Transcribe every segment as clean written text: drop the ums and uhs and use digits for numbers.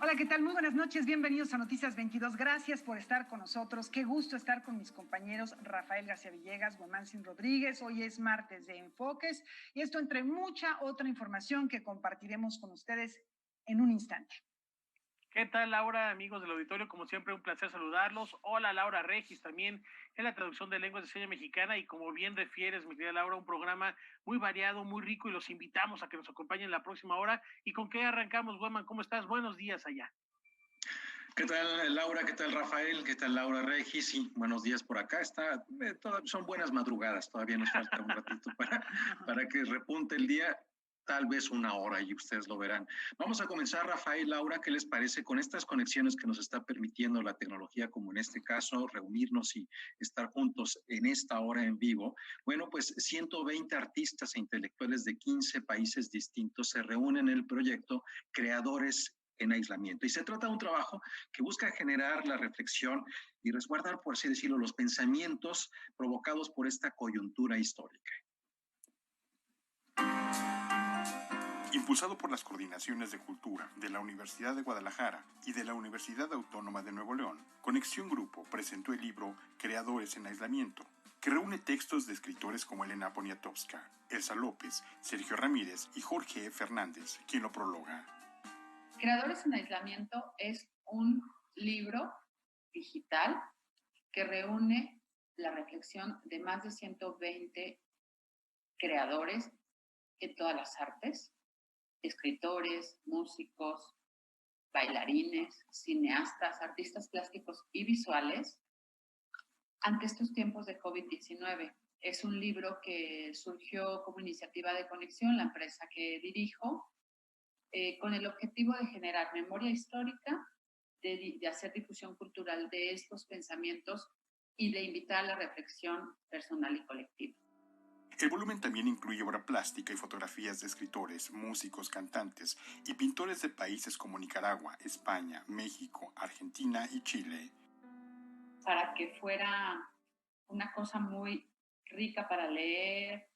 Hola, ¿qué tal? Muy buenas noches, bienvenidos a Noticias 22. Gracias por estar con nosotros. Qué gusto estar con mis compañeros Rafael García Villegas, Guamansin Rodríguez. Hoy es martes de Enfoques y esto entre mucha otra información que compartiremos con ustedes en un instante. ¿Qué tal, Laura, amigos del auditorio? Como siempre, un placer saludarlos. Hola, Laura Regis, también en la traducción de lenguas de señas mexicana. Y como bien refieres, mi querida Laura, un programa muy variado, muy rico, y los invitamos a que nos acompañen la próxima hora. ¿Y con qué arrancamos, Guaman? ¿Cómo estás? Buenos días allá. ¿Qué tal, Laura? ¿Qué tal, Rafael? ¿Qué tal, Laura Regis? Sí, buenos días por acá. Son buenas madrugadas, todavía nos falta un ratito para que repunte el día, tal vez una hora y ustedes lo verán. Vamos a comenzar, Rafael, Laura, ¿qué les parece con estas conexiones que nos está permitiendo la tecnología, como en este caso, reunirnos y estar juntos en esta hora en vivo? Bueno, pues 120 artistas e intelectuales de 15 países distintos se reúnen en el proyecto Creadores en Aislamiento. Y se trata de un trabajo que busca generar la reflexión y resguardar, por así decirlo, los pensamientos provocados por esta coyuntura histórica. Impulsado por las Coordinaciones de Cultura de la Universidad de Guadalajara y de la Universidad Autónoma de Nuevo León, Conexión Grupo presentó el libro Creadores en Aislamiento, que reúne textos de escritores como Elena Poniatowska, Elsa López, Sergio Ramírez y Jorge Fernández, quien lo prologa. Creadores en Aislamiento es un libro digital que reúne la reflexión de más de 120 creadores en todas las artes, escritores, músicos, bailarines, cineastas, artistas plásticos y visuales ante estos tiempos de COVID-19. Es un libro que surgió como iniciativa de Conexión, la empresa que dirijo, con el objetivo de generar memoria histórica, de hacer difusión cultural de estos pensamientos y de invitar a la reflexión personal y colectiva. El volumen también incluye obra plástica y fotografías de escritores, músicos, cantantes y pintores de países como Nicaragua, España, México, Argentina y Chile. Para que fuera una cosa muy rica para leer,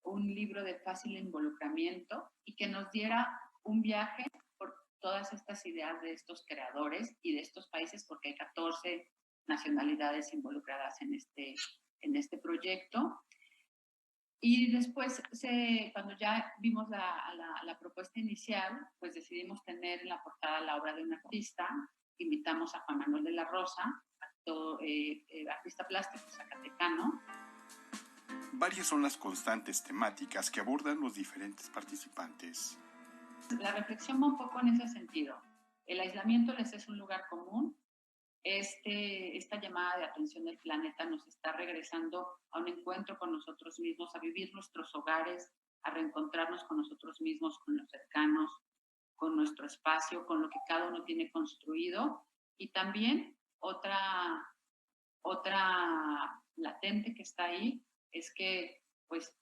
un libro de fácil involucramiento y que nos diera un viaje por todas estas ideas de estos creadores y de estos países, porque hay 14 nacionalidades involucradas en este proyecto. Y después, cuando ya vimos la propuesta inicial, pues decidimos tener en la portada la obra de un artista. Invitamos a Juan Manuel de la Rosa, artista plástico zacatecano. Varias son las constantes temáticas que abordan los diferentes participantes. La reflexión va un poco en ese sentido. El aislamiento les es un lugar común. Esta llamada de atención del planeta nos está regresando a un encuentro con nosotros mismos, a vivir nuestros hogares, a reencontrarnos con nosotros mismos, con los cercanos, con nuestro espacio, con lo que cada uno tiene construido. Y también otra latente que está ahí es que pues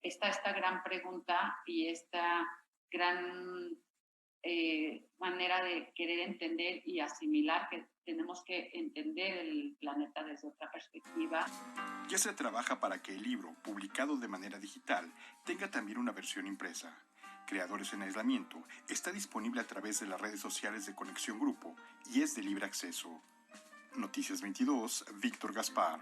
está esta gran pregunta y esta gran manera de querer entender y asimilar que tenemos que entender el planeta desde otra perspectiva. Ya se trabaja para que el libro, publicado de manera digital, tenga también una versión impresa. Creadores en Aislamiento está disponible a través de las redes sociales de Conexión Grupo y es de libre acceso. Noticias 22, Víctor Gaspar.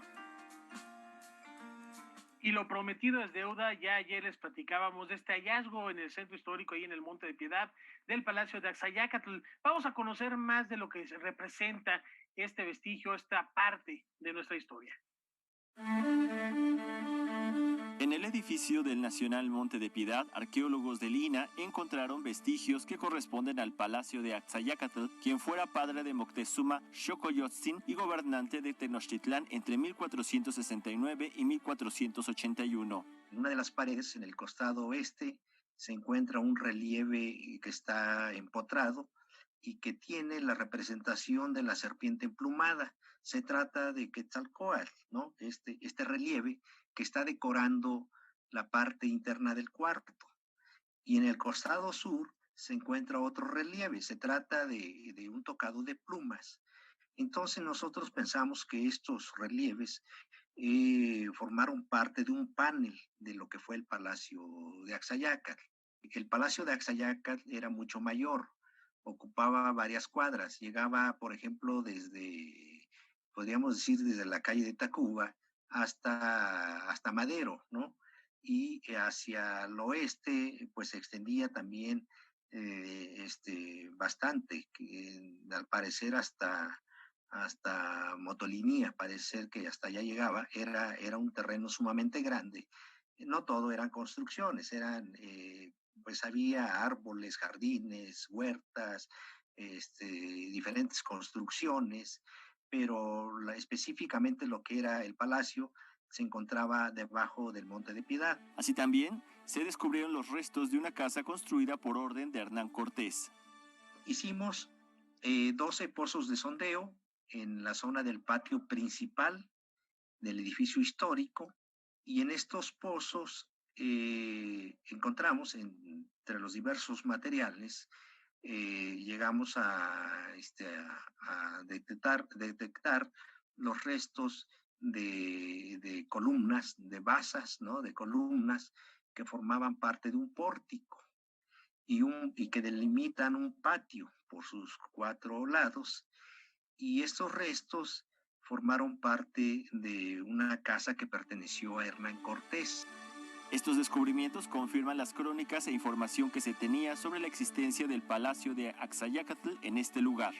Y lo prometido es deuda. Ya ayer les platicábamos de este hallazgo en el centro histórico, ahí en el Monte de Piedad, del Palacio de Axayácatl. Vamos a conocer más de lo que representa este vestigio, esta parte de nuestra historia. En el edificio del Nacional Monte de Piedad, arqueólogos del INAH encontraron vestigios que corresponden al Palacio de Axayácatl, quien fuera padre de Moctezuma Xocoyotzin y gobernante de Tenochtitlán entre 1469 y 1481. En una de las paredes, en el costado oeste, se encuentra un relieve que está empotrado y que tiene la representación de la serpiente emplumada. Se trata de Quetzalcóatl, ¿no? Este relieve que está decorando la parte interna del cuarto. Y en el costado sur se encuentra otro relieve. Se trata de un tocado de plumas. Entonces nosotros pensamos que estos relieves formaron parte de un panel de lo que fue el Palacio de Axayácatl. El Palacio de Axayácatl era mucho mayor, ocupaba varias cuadras. Llegaba, por ejemplo, podríamos decir, desde la calle de Tacuba hasta Madero, ¿no? Y hacia el oeste, pues se extendía también bastante, que al parecer hasta Motolinía, parece que hasta allá llegaba. Era un terreno sumamente grande. No todo eran construcciones, pues había árboles, jardines, huertas, diferentes construcciones, pero específicamente lo que era el palacio se encontraba debajo del Monte de Piedad. Así también se descubrieron los restos de una casa construida por orden de Hernán Cortés. Hicimos 12 pozos de sondeo en la zona del patio principal del edificio histórico, y en estos pozos encontramos, entre los diversos materiales, llegamos a detectar los restos de columnas, de basas, ¿no? De columnas que formaban parte de un pórtico y que delimitan un patio por sus 4 lados, y estos restos formaron parte de una casa que perteneció a Hernán Cortés. Estos descubrimientos confirman las crónicas e información que se tenía sobre la existencia del Palacio de Axayácatl en este lugar.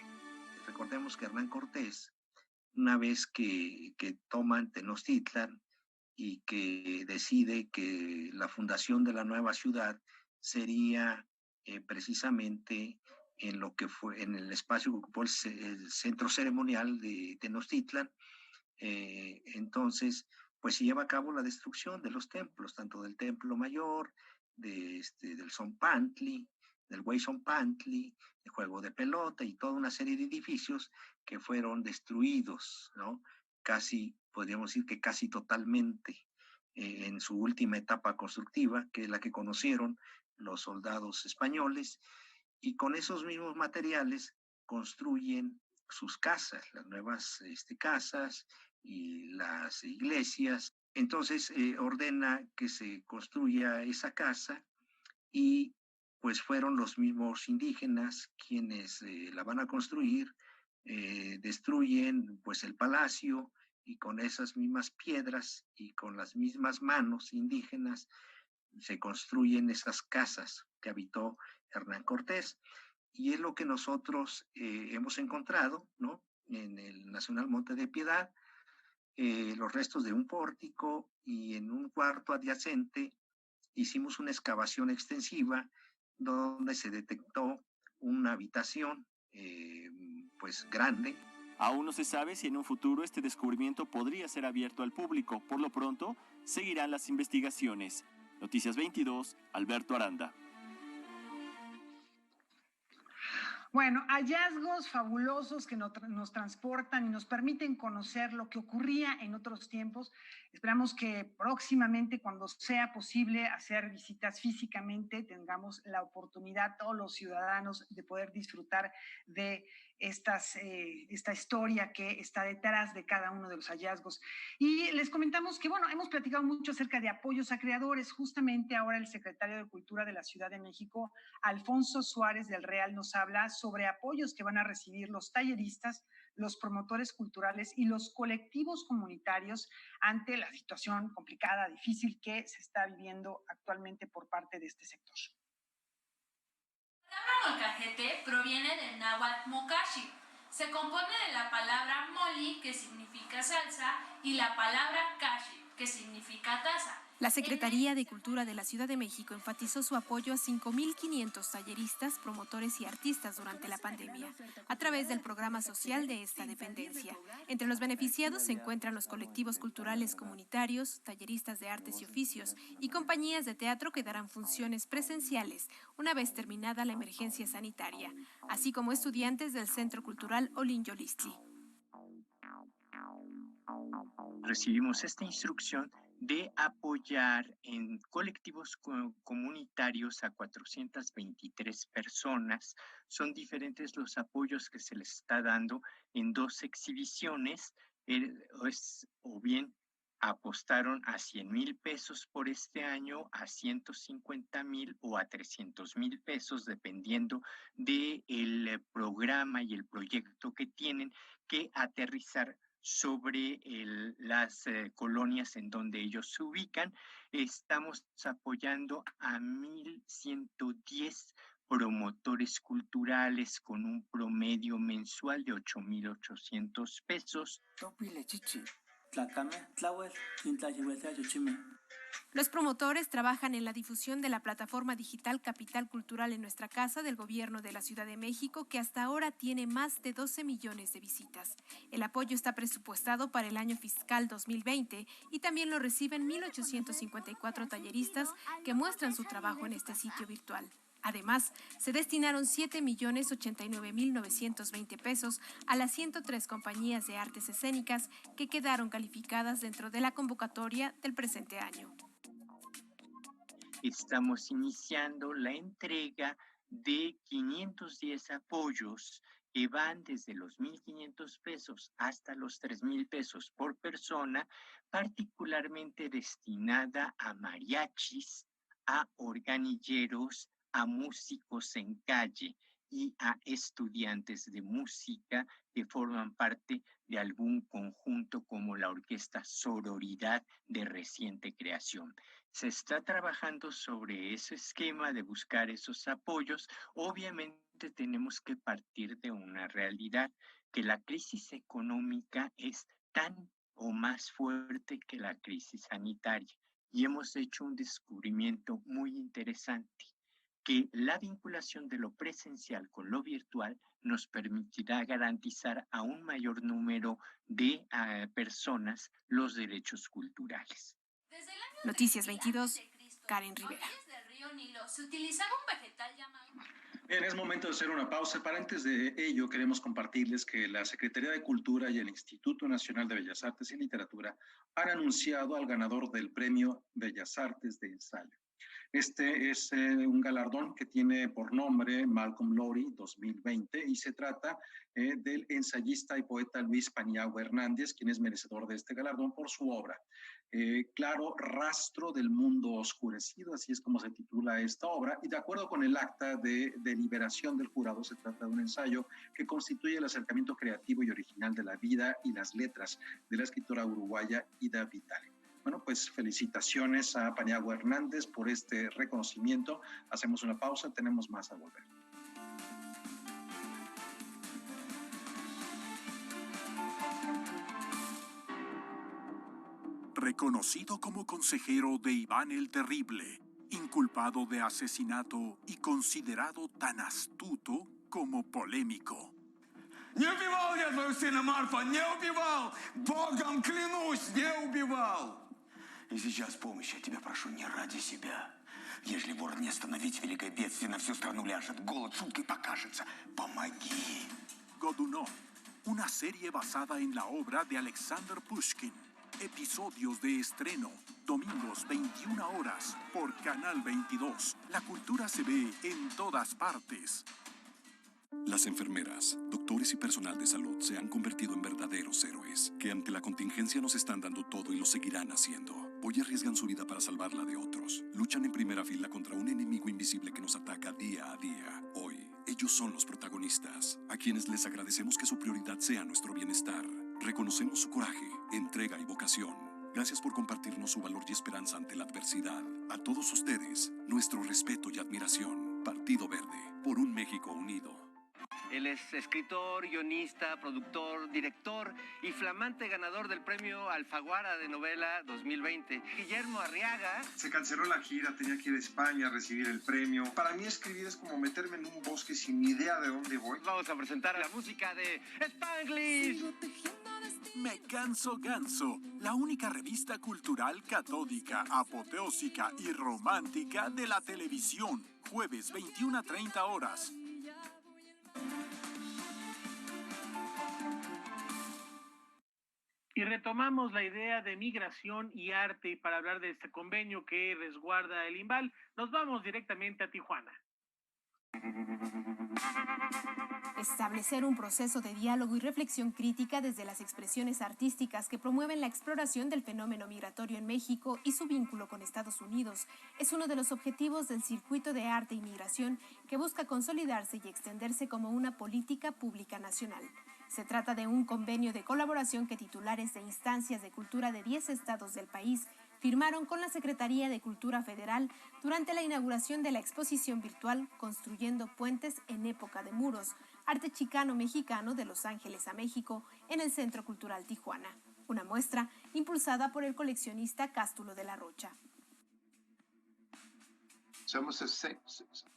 Recordemos que Hernán Cortés, una vez que toman Tenochtitlan y que decide que la fundación de la nueva ciudad sería precisamente en lo que fue, en el espacio que ocupó el centro ceremonial de Tenochtitlan, entonces pues se lleva a cabo la destrucción de los templos, tanto del Templo Mayor, del Zompantli, del Huayzompantli, el juego de pelota y toda una serie de edificios que fueron destruidos, ¿no? Podríamos decir que casi totalmente, en su última etapa constructiva, que es la que conocieron los soldados españoles, y con esos mismos materiales construyen sus casas, las nuevas casas y las iglesias. Entonces ordena que se construya esa casa, y pues fueron los mismos indígenas quienes la van a construir, destruyen pues el palacio, y con esas mismas piedras y con las mismas manos indígenas se construyen esas casas que habitó Hernán Cortés. Y es lo que nosotros hemos encontrado, ¿no? En el Nacional Monte de Piedad, los restos de un pórtico, y en un cuarto adyacente hicimos una excavación extensiva donde se detectó una habitación pues grande. Aún no se sabe si en un futuro este descubrimiento podría ser abierto al público. Por lo pronto, seguirán las investigaciones. Noticias 22, Alberto Aranda. Bueno, hallazgos fabulosos que nos transportan y nos permiten conocer lo que ocurría en otros tiempos. Esperamos que próximamente, cuando sea posible hacer visitas físicamente, tengamos la oportunidad, todos los ciudadanos, de poder disfrutar de esta historia que está detrás de cada uno de los hallazgos. Y les comentamos que, bueno, hemos platicado mucho acerca de apoyos a creadores. Justamente ahora el secretario de Cultura de la Ciudad de México, Alfonso Suárez del Real, nos habla sobre apoyos que van a recibir los talleristas, los promotores culturales y los colectivos comunitarios ante la situación complicada, difícil que se está viviendo actualmente por parte de este sector. La palabra molcajete proviene del náhuatl mocashi. Se compone de la palabra moli, que significa salsa, y la palabra kashi, que significa taza. La Secretaría de Cultura de la Ciudad de México enfatizó su apoyo a 5.500 talleristas, promotores y artistas durante la pandemia, a través del programa social de esta dependencia. Entre los beneficiados se encuentran los colectivos culturales comunitarios, talleristas de artes y oficios y compañías de teatro que darán funciones presenciales una vez terminada la emergencia sanitaria, así como estudiantes del Centro Cultural Olin Yolistli. Recibimos esta instrucción de apoyar en colectivos comunitarios a 423 personas. Son diferentes los apoyos que se les está dando en 2 exhibiciones, o bien apostaron a 100,000 pesos por este año, a 150,000 o a 300,000 pesos, dependiendo del programa y el proyecto que tienen que aterrizar sobre las colonias en donde ellos se ubican. Estamos apoyando a 1,110 promotores culturales con un promedio mensual de 8,800 pesos. Los promotores trabajan en la difusión de la plataforma digital Capital Cultural en Nuestra Casa del Gobierno de la Ciudad de México, que hasta ahora tiene más de 12 millones de visitas. El apoyo está presupuestado para el año fiscal 2020 y también lo reciben 1,854 talleristas que muestran su trabajo en este sitio virtual. Además, se destinaron 7,089,920 pesos a las 103 compañías de artes escénicas que quedaron calificadas dentro de la convocatoria del presente año. Estamos iniciando la entrega de 510 apoyos que van desde los 1,500 pesos hasta los 3,000 pesos por persona, particularmente destinada a mariachis, a organilleros, a músicos en calle y a estudiantes de música que forman parte de algún conjunto como la Orquesta Sororidad de reciente creación. Se está trabajando sobre ese esquema de buscar esos apoyos. Obviamente tenemos que partir de una realidad, que la crisis económica es tan o más fuerte que la crisis sanitaria. Y hemos hecho un descubrimiento muy interesante, que la vinculación de lo presencial con lo virtual nos permitirá garantizar a un mayor número de personas los derechos culturales. Noticias 22, Karen Rivera. Bien, es momento de hacer una pausa, pero antes de ello queremos compartirles que la Secretaría de Cultura y el Instituto Nacional de Bellas Artes y Literatura han anunciado al ganador del Premio Bellas Artes de Ensayo. Este es un galardón que tiene por nombre Malcolm Lowry 2020 y se trata del ensayista y poeta Luis Paniagua Hernández, quien es merecedor de este galardón por su obra. Claro rastro del mundo oscurecido, así es como se titula esta obra, y de acuerdo con el acta de deliberación del jurado, se trata de un ensayo que constituye el acercamiento creativo y original de la vida y las letras de la escritora uruguaya Ida Vitale. Bueno, pues felicitaciones a Paniagua Hernández por este reconocimiento. Hacemos una pausa, tenemos más a volver. Reconocido como consejero de Iván el Terrible, inculpado de asesinato y considerado tan astuto como polémico. Не убивал я твою сына Марфа, не убивал! Богом клянусь, не убивал! И сейчас помощи я тебя прошу не ради себя. Ежели вор не остановить, великое бедствие на всю страну ляжет, голод шуткой покажется. Помоги! Godunov, una serie basada en la obra de Alexander Pushkin. Episodios de estreno, domingos 21 horas, por Canal 22. La cultura se ve en todas partes. Las enfermeras, doctores y personal de salud se han convertido en verdaderos héroes, que ante la contingencia nos están dando todo y lo seguirán haciendo. Hoy arriesgan su vida para salvar la de otros. Luchan en primera fila contra un enemigo invisible que nos ataca día a día. Hoy, ellos son los protagonistas, a quienes les agradecemos que su prioridad sea nuestro bienestar. Reconocemos su coraje, entrega y vocación. Gracias por compartirnos su valor y esperanza ante la adversidad. A todos ustedes, nuestro respeto y admiración. Partido Verde, por un México unido. Él es escritor, guionista, productor, director y flamante ganador del premio Alfaguara de novela 2020. Guillermo Arriaga. Se canceló la gira, tenía que ir a España a recibir el premio. Para mí escribir es como meterme en un bosque sin idea de dónde voy. Vamos a presentar la música de Spanglish. Me Canso Ganso, la única revista cultural catódica, apoteósica y romántica de la televisión. Jueves 21 a 30 horas. Y retomamos la idea de migración y arte, y para hablar de este convenio que resguarda el IMBAL, nos vamos directamente a Tijuana. Establecer un proceso de diálogo y reflexión crítica desde las expresiones artísticas que promueven la exploración del fenómeno migratorio en México y su vínculo con Estados Unidos es uno de los objetivos del Circuito de Arte y Migración, que busca consolidarse y extenderse como una política pública nacional. Se trata de un convenio de colaboración que titulares de instancias de cultura de 10 estados del país firmaron con la Secretaría de Cultura Federal durante la inauguración de la exposición virtual Construyendo Puentes en Época de Muros, arte chicano-mexicano de Los Ángeles a México, en el Centro Cultural Tijuana. Una muestra impulsada por el coleccionista Cástulo de la Rocha. Somos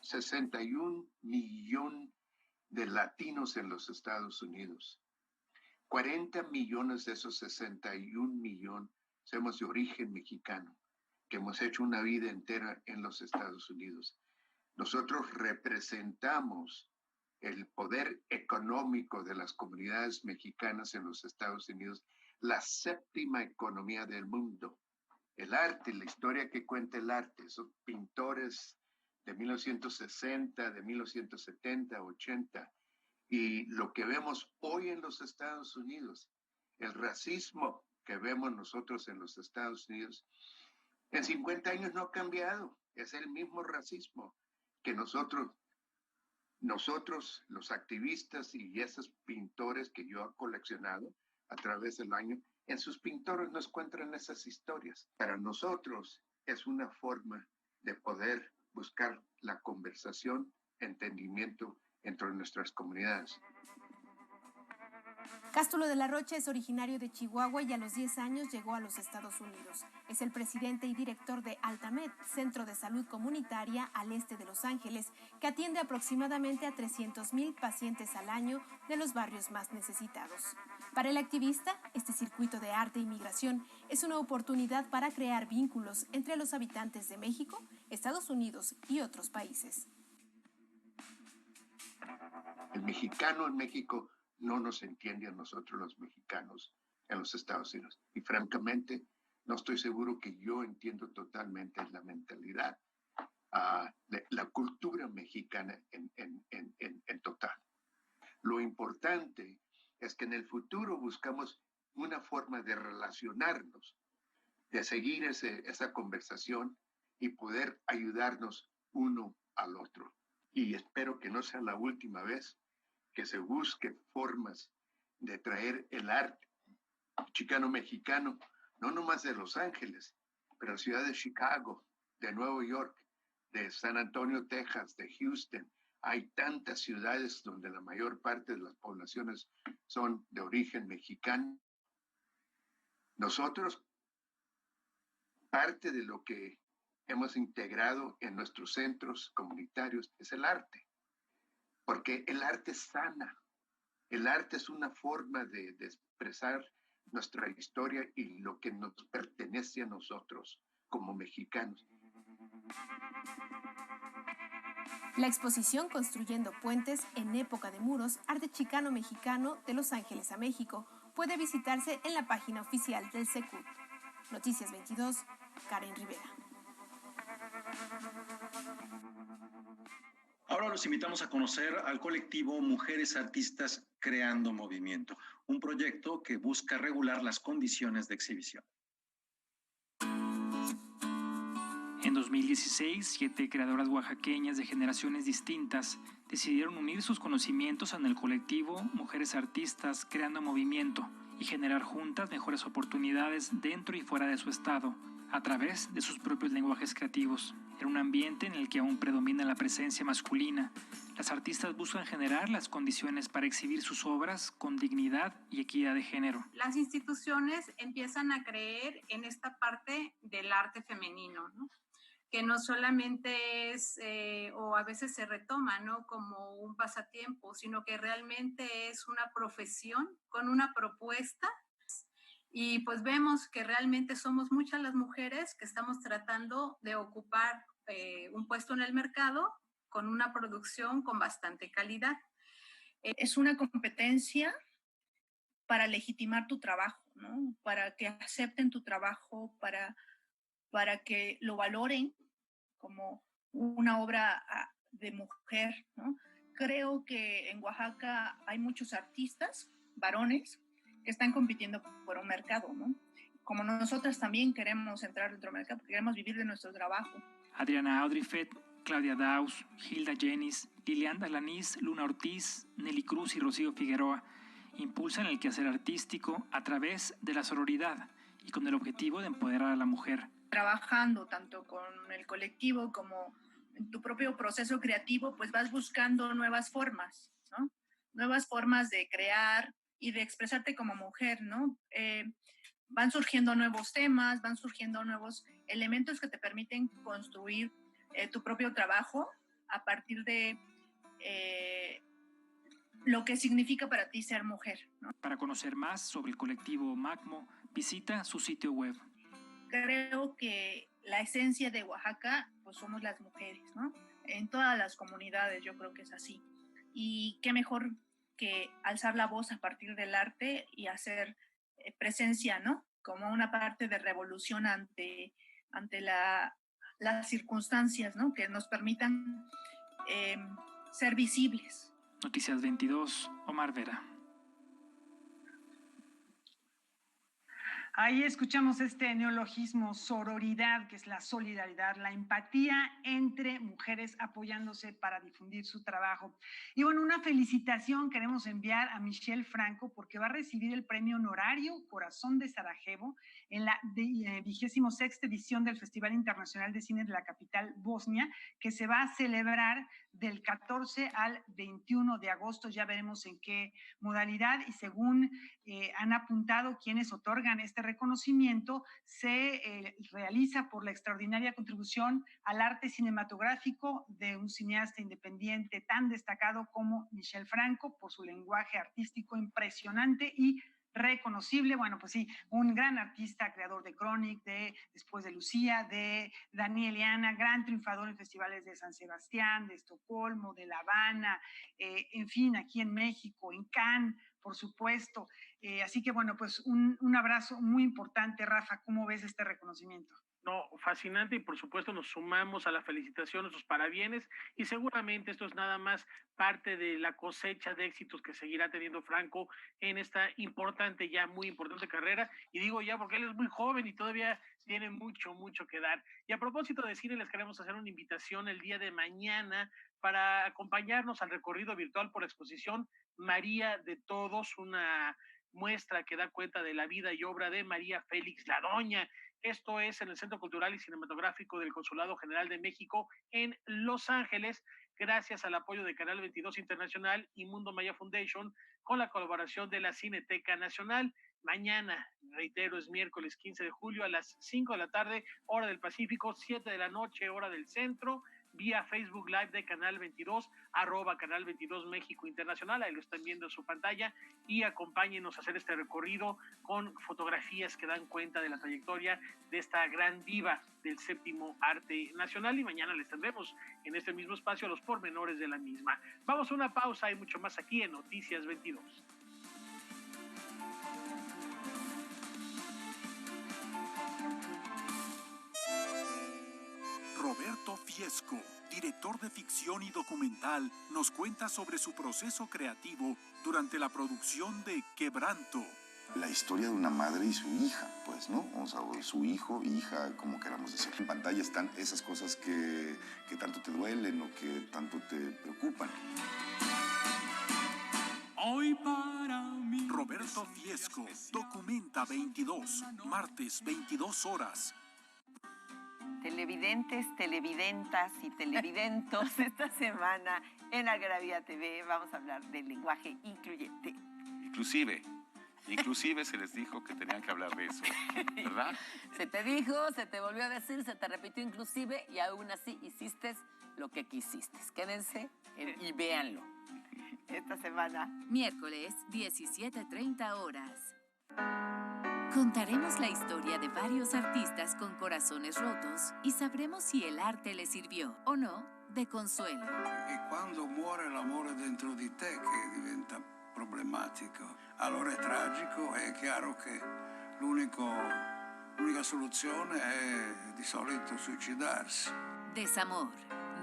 61 millones de latinos en los Estados Unidos. 40 millones de esos 61 millones somos de origen mexicano, que hemos hecho una vida entera en los Estados Unidos. Nosotros representamos el poder económico de las comunidades mexicanas en los Estados Unidos, la séptima economía del mundo. El arte, la historia que cuenta el arte, esos pintores de 1960, de 1970, 80, y lo que vemos hoy en los Estados Unidos, el racismo que vemos nosotros en los Estados Unidos, en 50 años no ha cambiado, es el mismo racismo que nosotros, los activistas y esos pintores que yo he coleccionado a través del año, en sus pintores nos encuentran esas historias. Para nosotros es una forma de poder buscar la conversación, entendimiento entre nuestras comunidades. Cástulo de la Rocha es originario de Chihuahua y a los 10 años llegó a los Estados Unidos. Es el presidente y director de Altamed, Centro de Salud Comunitaria al este de Los Ángeles, que atiende aproximadamente a 300,000 pacientes al año de los barrios más necesitados. Para el activista, este circuito de arte y migración es una oportunidad para crear vínculos entre los habitantes de México, Estados Unidos y otros países. El mexicano en México no nos entiende a nosotros los mexicanos en los Estados Unidos. Y francamente, no estoy seguro que yo entiendo totalmente la mentalidad, la cultura mexicana en total. Lo importante es que en el futuro buscamos una forma de relacionarnos, de seguir esa conversación y poder ayudarnos uno al otro. Y espero que no sea la última vez que se busque formas de traer el arte chicano-mexicano, no nomás de Los Ángeles, pero la ciudad de Chicago, de Nueva York, de San Antonio, Texas, de Houston. Hay tantas ciudades donde la mayor parte de las poblaciones son de origen mexicano. Nosotros, parte de lo que hemos integrado en nuestros centros comunitarios es el arte. Porque el arte sana, el arte es una forma de expresar nuestra historia y lo que nos pertenece a nosotros como mexicanos. La exposición Construyendo Puentes en Época de Muros, arte chicano-mexicano de Los Ángeles a México, puede visitarse en la página oficial del CECUT. Noticias 22, Karen Rivera. Ahora los invitamos a conocer al colectivo Mujeres Artistas Creando Movimiento, un proyecto que busca regular las condiciones de exhibición. En 2016, 7 creadoras oaxaqueñas de generaciones distintas decidieron unir sus conocimientos en el colectivo Mujeres Artistas Creando Movimiento y generar juntas mejores oportunidades dentro y fuera de su estado, a través de sus propios lenguajes creativos. En un ambiente en el que aún predomina la presencia masculina, las artistas buscan generar las condiciones para exhibir sus obras con dignidad y equidad de género. Las instituciones empiezan a creer en esta parte del arte femenino, ¿no? Que no solamente es, o a veces se retoma, ¿no?, como un pasatiempo, sino que realmente es una profesión con una propuesta. Y pues vemos que realmente somos muchas las mujeres que estamos tratando de ocupar un puesto en el mercado con una producción con bastante calidad. Es una competencia para legitimar tu trabajo, ¿no? Para que acepten tu trabajo, para que lo valoren como una obra de mujer, ¿no? creo que en Oaxaca hay muchos artistas, varones, que están compitiendo por un mercado, ¿no? Como nosotras también queremos entrar dentro del mercado, porque queremos vivir de nuestro trabajo. Adriana Audrifet, Claudia Daus, Hilda Jenis, Lilian Alanís, Luna Ortiz, Nelly Cruz y Rocío Figueroa impulsan el quehacer artístico a través de la sororidad y con el objetivo de empoderar a la mujer. Trabajando tanto con el colectivo como en tu propio proceso creativo, pues vas buscando nuevas formas, ¿no? Nuevas formas de crear y de expresarte como mujer, ¿no? Van surgiendo nuevos temas, van surgiendo nuevos elementos que te permiten construir tu propio trabajo a partir de lo que significa para ti ser mujer, ¿no? Para conocer más sobre el colectivo MACMO, visita su sitio web. Creo que la esencia de Oaxaca, pues somos las mujeres, ¿no? En todas las comunidades yo creo que es así. Y qué mejor que alzar la voz a partir del arte y hacer presencia, ¿no? Como una parte de revolución ante las circunstancias, ¿no? Que nos permitan ser visibles. Noticias 22, Omar Vera. Ahí escuchamos este neologismo, sororidad, que es la solidaridad, la empatía entre mujeres apoyándose para difundir su trabajo. Y bueno, una felicitación queremos enviar a Michelle Franco porque va a recibir el premio honorario Corazón de Sarajevo en la 26ª edición del Festival Internacional de Cine de la capital Bosnia, que se va a celebrar del 14 al 21 de agosto. Ya veremos en qué modalidad, y según han apuntado quienes otorgan este reconocimiento, se realiza por la extraordinaria contribución al arte cinematográfico de un cineasta independiente tan destacado como Michelle Franco, por su lenguaje artístico impresionante y reconocible. Bueno, pues sí, un gran artista, creador de Chronic, de Después de Lucía, de Daniel y Ana, gran triunfador en festivales de San Sebastián, de Estocolmo, de La Habana, en fin, aquí en México, en Cannes, por supuesto. Así que bueno, pues un abrazo muy importante, Rafa. ¿Cómo ves este reconocimiento? No, fascinante, y por supuesto nos sumamos a la felicitación, a sus parabienes, y seguramente esto es nada más parte de la cosecha de éxitos que seguirá teniendo Franco en esta importante, ya muy importante carrera, y digo ya porque él es muy joven y todavía tiene mucho, mucho que dar. Y a propósito de cine, les queremos hacer una invitación el día de mañana para acompañarnos al recorrido virtual por la exposición María de Todos, una muestra que da cuenta de la vida y obra de María Félix La Doña. Esto es en el Centro Cultural y Cinematográfico del Consulado General de México en Los Ángeles, gracias al apoyo de Canal 22 Internacional y Mundo Maya Foundation, con la colaboración de la Cineteca Nacional. Mañana, reitero, es miércoles 15 de julio a las 5 de la tarde, hora del Pacífico, 7 de la noche, hora del Centro, vía Facebook Live de Canal 22, @Canal 22 México Internacional, ahí lo están viendo en su pantalla, y acompáñenos a hacer este recorrido con fotografías que dan cuenta de la trayectoria de esta gran diva del séptimo arte nacional, y mañana les tendremos en este mismo espacio los pormenores de la misma. Vamos a una pausa, hay mucho más aquí en Noticias 22. Roberto Fiesco, director de ficción y documental, nos cuenta sobre su proceso creativo durante la producción de Quebranto. La historia de una madre y su hija, pues, ¿no? O sea, su hijo, hija, como queramos decir. En pantalla están esas cosas que tanto te duelen o que tanto te preocupan. Hoy para mí. Roberto Fiesco, Documenta 22, martes 22 horas. Televidentes, televidentas y televidentos, esta semana en Algarabía TV vamos a hablar del lenguaje incluyente. Inclusive se les dijo que tenían que hablar de eso, ¿verdad? Se te dijo, se te volvió a decir, se te repitió inclusive, y aún así hiciste lo que quisiste. Quédense y véanlo. Esta semana. Miércoles, 17:30 horas. Contaremos la historia de varios artistas con corazones rotos y sabremos si el arte les sirvió o no de consuelo. E quando muore l'amore dentro di te che diventa problematico, allora è tragico, è chiaro che l'unica soluzione è di solito suicidarsi. Desamor,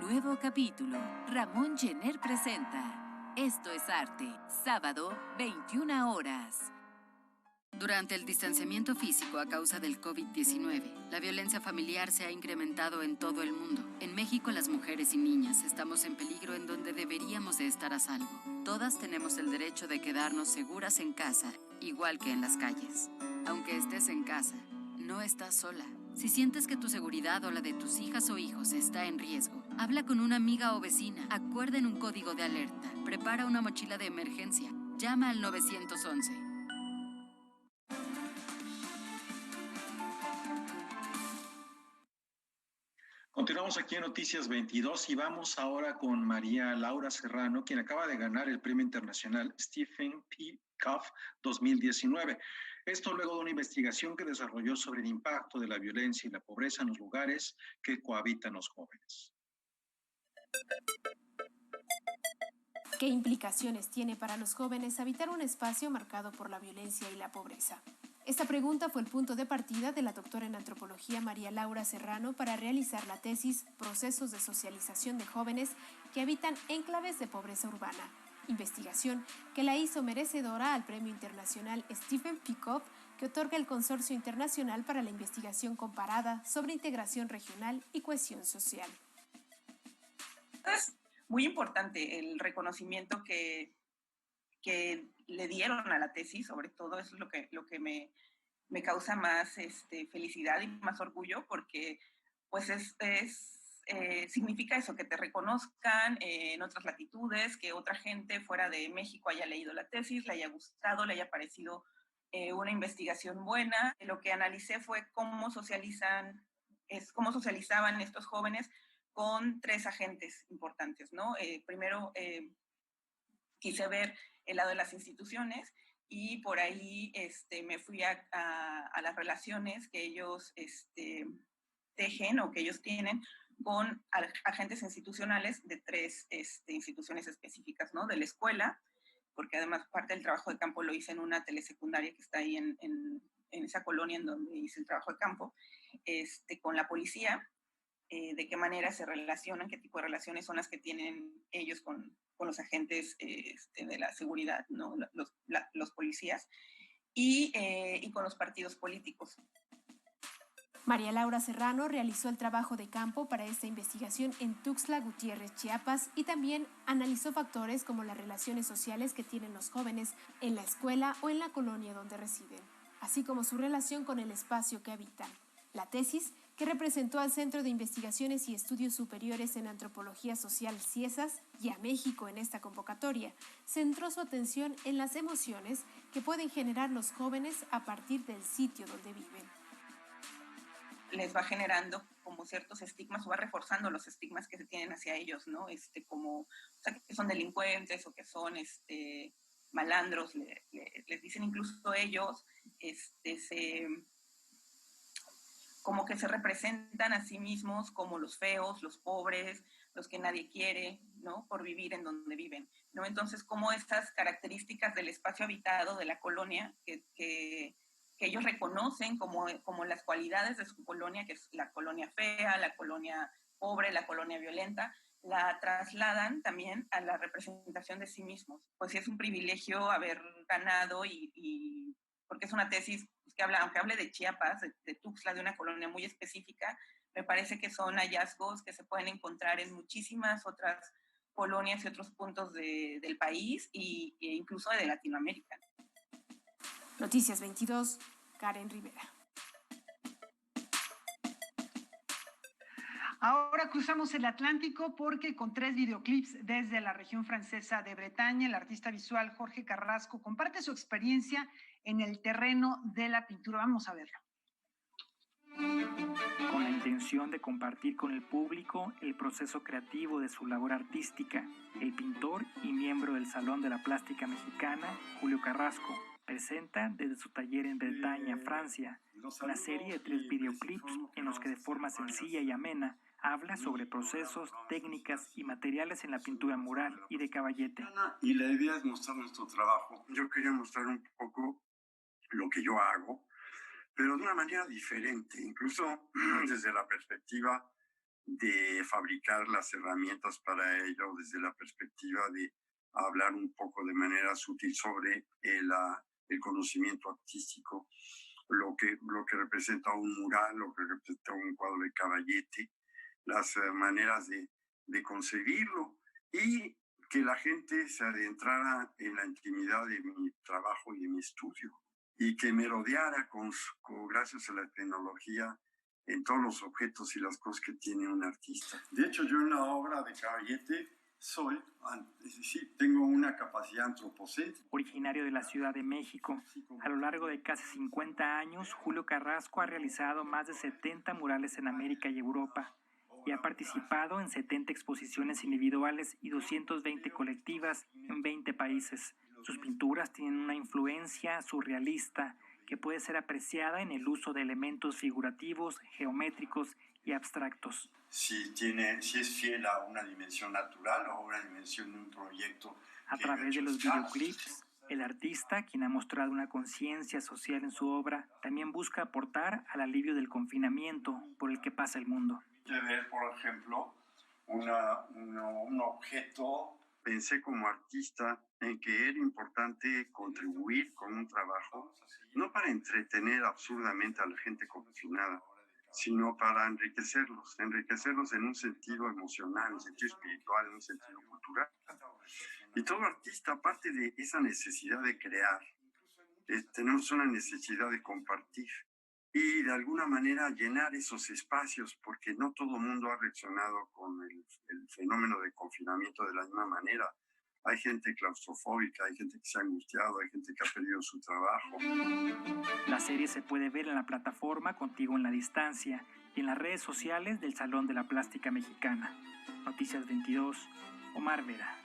Nuevo capítulo. Ramón Jenner presenta Esto es Arte. Sábado, 21 horas. Durante el distanciamiento físico a causa del COVID-19, la violencia familiar se ha incrementado en todo el mundo. En México, las mujeres y niñas estamos en peligro en donde deberíamos de estar a salvo. Todas tenemos el derecho de quedarnos seguras en casa, igual que en las calles. Aunque estés en casa, no estás sola. Si sientes que tu seguridad o la de tus hijas o hijos está en riesgo, habla con una amiga o vecina, acuerden un código de alerta, prepara una mochila de emergencia, llama al 911. Continuamos aquí en Noticias 22 y vamos ahora con María Laura Serrano, quien acaba de ganar el Premio Internacional Stephen P. Cove 2019. Esto luego de una investigación que desarrolló sobre el impacto de la violencia y la pobreza en los lugares que cohabitan los jóvenes. ¿Qué implicaciones tiene para los jóvenes habitar un espacio marcado por la violencia y la pobreza? Esta pregunta fue el punto de partida de la doctora en antropología María Laura Serrano para realizar la tesis Procesos de socialización de jóvenes que habitan enclaves de pobreza urbana, investigación que la hizo merecedora al Premio Internacional Stephen P. Cove que otorga el Consorcio Internacional para la Investigación Comparada sobre Integración Regional y Cohesión Social. Es muy importante el reconocimiento que le dieron a la tesis, sobre todo eso es lo que me causa más felicidad y más orgullo, porque pues significa eso, que te reconozcan en otras latitudes, que otra gente fuera de México haya leído la tesis, le haya gustado, le haya parecido una investigación buena. Lo que analicé fue cómo socializaban estos jóvenes con 3 agentes importantes, ¿no? Primero, quise ver el lado de las instituciones y por ahí me fui a las relaciones que ellos tejen o que ellos tienen con agentes institucionales de 3 instituciones específicas, ¿no? De la escuela, porque además parte del trabajo de campo lo hice en una telesecundaria que está ahí en esa colonia en donde hice el trabajo de campo, con la policía, de qué manera se relacionan, qué tipo de relaciones son las que tienen ellos con los agentes de la seguridad, ¿no? Los policías, y con los partidos políticos. María Laura Serrano realizó el trabajo de campo para esta investigación en Tuxtla Gutiérrez, Chiapas, y también analizó factores como las relaciones sociales que tienen los jóvenes en la escuela o en la colonia donde residen, así como su relación con el espacio que habitan. La tesis, que representó al Centro de Investigaciones y Estudios Superiores en Antropología Social CIESAS y a México en esta convocatoria, centró su atención en las emociones que pueden generar los jóvenes a partir del sitio donde viven. Les va generando como ciertos estigmas o va reforzando los estigmas que se tienen hacia ellos, ¿no? O sea, que son delincuentes o que son malandros, les dicen incluso ellos, como que se representan a sí mismos como los feos, los pobres, los que nadie quiere, ¿no? Por vivir en donde viven, ¿no? Entonces, como estas características del espacio habitado de la colonia, que ellos reconocen como las cualidades de su colonia, que es la colonia fea, la colonia pobre, la colonia violenta, la trasladan también a la representación de sí mismos. Pues sí es un privilegio haber ganado y porque es una tesis que aunque hable de Chiapas, de Tuxtla, de una colonia muy específica, me parece que son hallazgos que se pueden encontrar en muchísimas otras colonias y otros puntos del país e incluso de Latinoamérica. Noticias 22, Karen Rivera. Ahora cruzamos el Atlántico porque con 3 videoclips desde la región francesa de Bretaña, el artista visual Jorge Carrasco comparte su experiencia en el terreno de la pintura. Vamos a verlo. Con la intención de compartir con el público el proceso creativo de su labor artística, el pintor y miembro del Salón de la Plástica Mexicana, Julio Carrasco, presenta desde su taller en Bretaña, Francia, una serie de 3 videoclips en los que de forma sencilla y amena habla sobre procesos, técnicas y materiales en la pintura mural y de caballete. Y la idea es mostrar nuestro trabajo. Yo quería mostrar un poco lo que yo hago, pero de una manera diferente, incluso desde la perspectiva de fabricar las herramientas para ello desde la perspectiva de hablar un poco de manera sutil sobre el conocimiento artístico, lo que representa un mural, lo que representa un cuadro de Caballete, las maneras de concebirlo, y que la gente se adentrara en la intimidad de mi trabajo y de mi estudio, y que me rodeara gracias a la tecnología en todos los objetos y las cosas que tiene un artista. De hecho, yo en la obra de Caballete tengo una capacidad antropocéntrica. Originario de la Ciudad de México, a lo largo de casi 50 años, Julio Carrasco ha realizado más de 70 murales en América y Europa y ha participado en 70 exposiciones individuales y 220 colectivas en 20 países. Sus pinturas tienen una influencia surrealista que puede ser apreciada en el uso de elementos figurativos, geométricos y abstractos. Si es fiel a una dimensión natural o a una dimensión de un proyecto. A través de los videoclips, el artista, quien ha mostrado una conciencia social en su obra, también busca aportar al alivio del confinamiento por el que pasa el mundo. De ver, por ejemplo, un objeto. Pensé como artista en que era importante contribuir con un trabajo, no para entretener absurdamente a la gente confinada, sino para enriquecerlos en un sentido emocional, en un sentido espiritual, en un sentido cultural. Y todo artista, aparte de esa necesidad de crear, tenemos una necesidad de compartir y de alguna manera llenar esos espacios, porque no todo el mundo ha reaccionado con el fenómeno de confinamiento de la misma manera. Hay gente claustrofóbica, hay gente que se ha angustiado, hay gente que ha perdido su trabajo. La serie se puede ver en la plataforma Contigo en la Distancia y en las redes sociales del Salón de la Plástica Mexicana. Noticias 22, Omar Vera.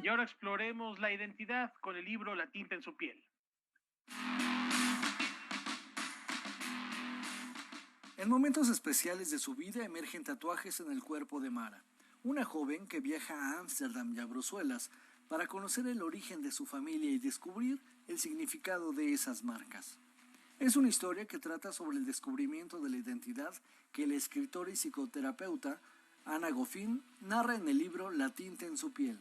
Y ahora exploremos la identidad con el libro La tinta en su piel. En momentos especiales de su vida emergen tatuajes en el cuerpo de Mara, una joven que viaja a Ámsterdam y a Bruselas para conocer el origen de su familia y descubrir el significado de esas marcas. Es una historia que trata sobre el descubrimiento de la identidad que la escritora y psicoterapeuta Ana Goffin narra en el libro La tinta en su piel.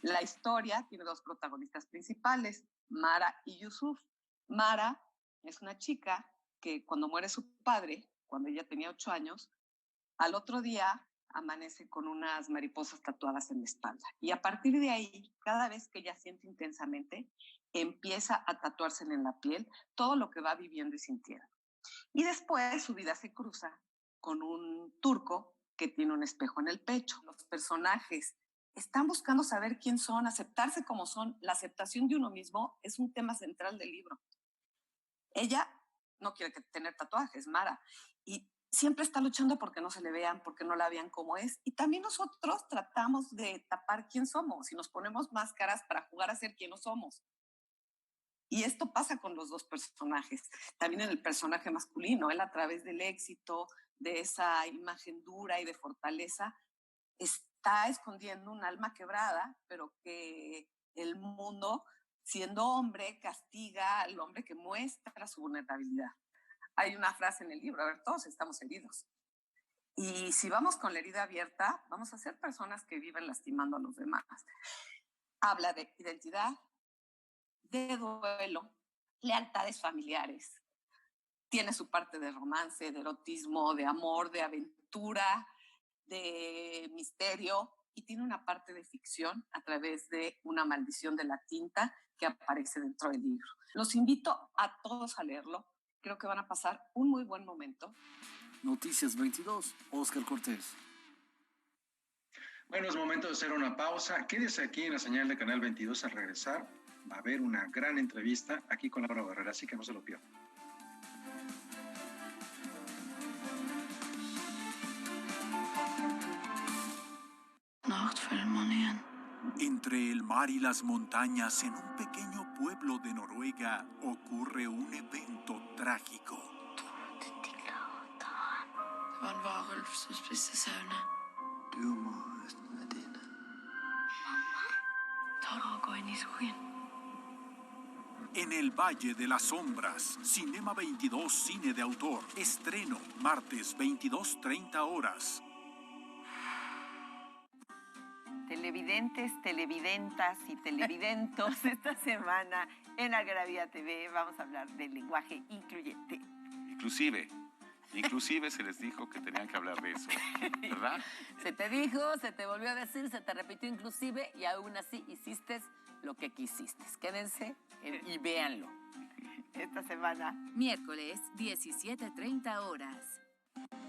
La historia tiene dos protagonistas principales, Mara y Yusuf. Mara es una chica que cuando muere su padre, cuando ella tenía 8 años, al otro día amanece con unas mariposas tatuadas en la espalda. Y a partir de ahí, cada vez que ella siente intensamente, empieza a tatuarse en la piel todo lo que va viviendo y sintiendo. Y después su vida se cruza con un turco que tiene un espejo en el pecho. Los personajes están buscando saber quién son, aceptarse como son. La aceptación de uno mismo es un tema central del libro. Ella no quiere tener tatuajes, Mara, y siempre está luchando porque no se le vean, porque no la vean como es. Y también nosotros tratamos de tapar quién somos y nos ponemos máscaras para jugar a ser quién no somos. Y esto pasa con los dos personajes. También en el personaje masculino, él a través del éxito, de esa imagen dura y de fortaleza, está escondiendo un alma quebrada, pero que el mundo, siendo hombre, castiga al hombre que muestra su vulnerabilidad. Hay una frase en el libro, a ver, todos estamos heridos. Y si vamos con la herida abierta, vamos a ser personas que viven lastimando a los demás. Habla de identidad, de duelo, lealtades familiares. Tiene su parte de romance, de erotismo, de amor, de aventura, de misterio, y tiene una parte de ficción a través de una maldición de la tinta que aparece dentro del libro. Los invito a todos a leerlo. Creo que van a pasar un muy buen momento. Noticias 22, Óscar Cortés. Bueno, es momento de hacer una pausa. Quédese aquí en la señal de Canal 22. Al regresar va a haber una gran entrevista aquí con Laura Barrera, así que no se lo pierdan. Entre el mar y las montañas, en un pequeño pueblo de Noruega, ocurre un evento trágico. En el Valle de las Sombras, Cinema 22 Cine de Autor. Estreno, martes 22:30 horas. Televidentes, televidentas y televidentos, esta semana en Algarabía TV vamos a hablar del lenguaje incluyente. Inclusive se les dijo que tenían que hablar de eso, ¿verdad? Se te dijo, se te volvió a decir, se te repitió inclusive y aún así hiciste lo que quisiste. Quédense y véanlo. Esta semana. Miércoles, 17:30 horas.